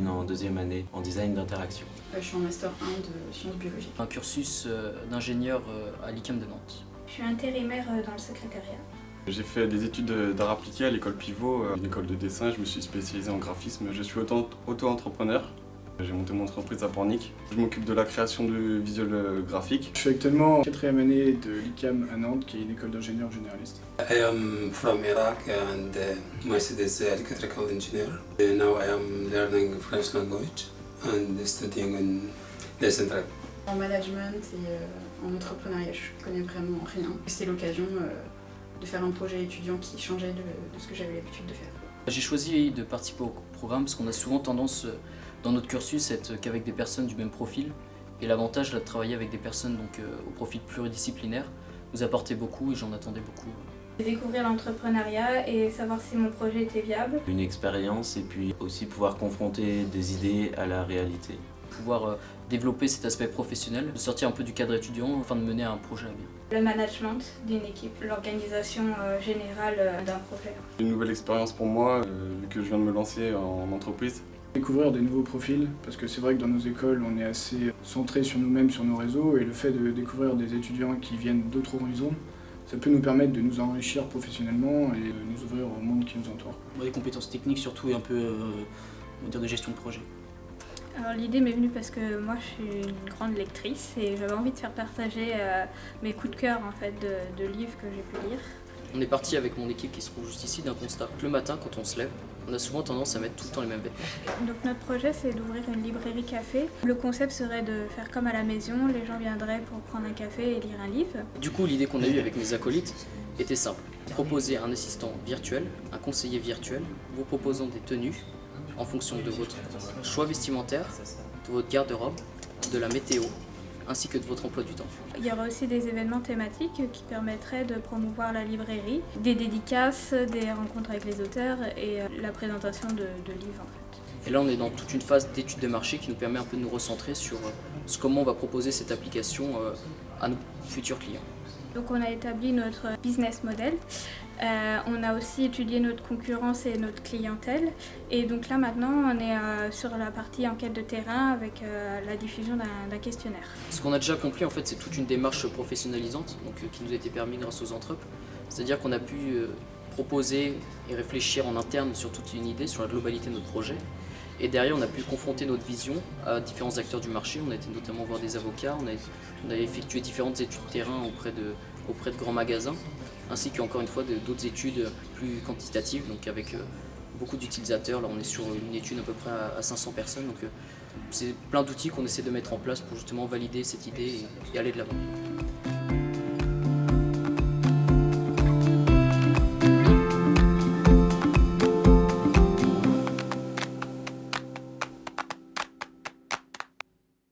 en deuxième année en design d'interaction. Je suis en master 1 de sciences biologiques. Un cursus d'ingénieur à l'ICAM de Nantes. Je suis intérimaire dans le secrétariat. J'ai fait des études d'art appliqué à l'école Pivot, une école de dessin. Je me suis spécialisé en graphisme. Je suis auto-entrepreneur. J'ai monté mon entreprise à Pornic. Je m'occupe de la création de visuels graphiques. Je suis actuellement en 4e année de l'ICAM à Nantes, qui est une école d'ingénieurs généralistes. I am from Iraq and my study is electrical engineer. Now I am learning French language and studying in the central. En management et en entrepreneuriat, je connais vraiment rien. C'était l'occasion de faire un projet étudiant qui changeait de ce que j'avais l'habitude de faire. J'ai choisi de participer au programme parce qu'on a souvent tendance dans notre cursus à être qu'avec des personnes du même profil. Et l'avantage là, de travailler avec des personnes au profil pluridisciplinaire nous apportait beaucoup et j'en attendais beaucoup. Découvrir l'entrepreneuriat et savoir si mon projet était viable. Une expérience et puis aussi pouvoir confronter des idées à la réalité. Pouvoir développer cet aspect professionnel, de sortir un peu du cadre étudiant afin de mener un projet à bien. Le management d'une équipe, l'organisation générale d'un projet. Une nouvelle expérience pour moi, vu que je viens de me lancer en entreprise. Découvrir des nouveaux profils, parce que c'est vrai que dans nos écoles, on est assez centré sur nous-mêmes, sur nos réseaux, et le fait de découvrir des étudiants qui viennent d'autres horizons, ça peut nous permettre de nous enrichir professionnellement et de nous ouvrir au monde qui nous entoure. Des compétences techniques surtout et un peu on va dire de gestion de projet. Alors l'idée m'est venue parce que moi je suis une grande lectrice et j'avais envie de faire partager mes coups de cœur en fait, de livres que j'ai pu lire. On est parti avec mon équipe qui se trouve juste ici d'un constat. Le matin quand on se lève, on a souvent tendance à mettre tout le temps les mêmes vêtements. Donc notre projet c'est d'ouvrir une librairie café. Le concept serait de faire comme à la maison, les gens viendraient pour prendre un café et lire un livre. Du coup l'idée qu'on a eue avec mes acolytes était simple. Proposer un assistant virtuel, un conseiller virtuel, vous proposant des tenues en fonction de votre choix vestimentaire, de votre garde-robe, de la météo, ainsi que de votre emploi du temps. Il y aura aussi des événements thématiques qui permettraient de promouvoir la librairie, des dédicaces, des rencontres avec les auteurs et la présentation de livres en fait. Et là on est dans toute une phase d'étude de marché qui nous permet un peu de nous recentrer sur comment on va proposer cette application à nos futurs clients. Donc on a établi notre business model, on a aussi étudié notre concurrence et notre clientèle et donc là maintenant on est sur la partie enquête de terrain avec la diffusion d'un questionnaire. Ce qu'on a déjà accompli en fait c'est toute une démarche professionnalisante qui nous a été permise grâce aux entrepreneurs, c'est-à-dire qu'on a pu proposer et réfléchir en interne sur toute une idée, sur la globalité de notre projet. Et derrière, on a pu confronter notre vision à différents acteurs du marché. On a été notamment voir des avocats, on a effectué différentes études de terrain auprès de grands magasins, ainsi qu'encore une fois d'autres études plus quantitatives, donc avec beaucoup d'utilisateurs. Là, on est sur une étude à peu près à 500 personnes. Donc c'est plein d'outils qu'on essaie de mettre en place pour justement valider cette idée et aller de l'avant.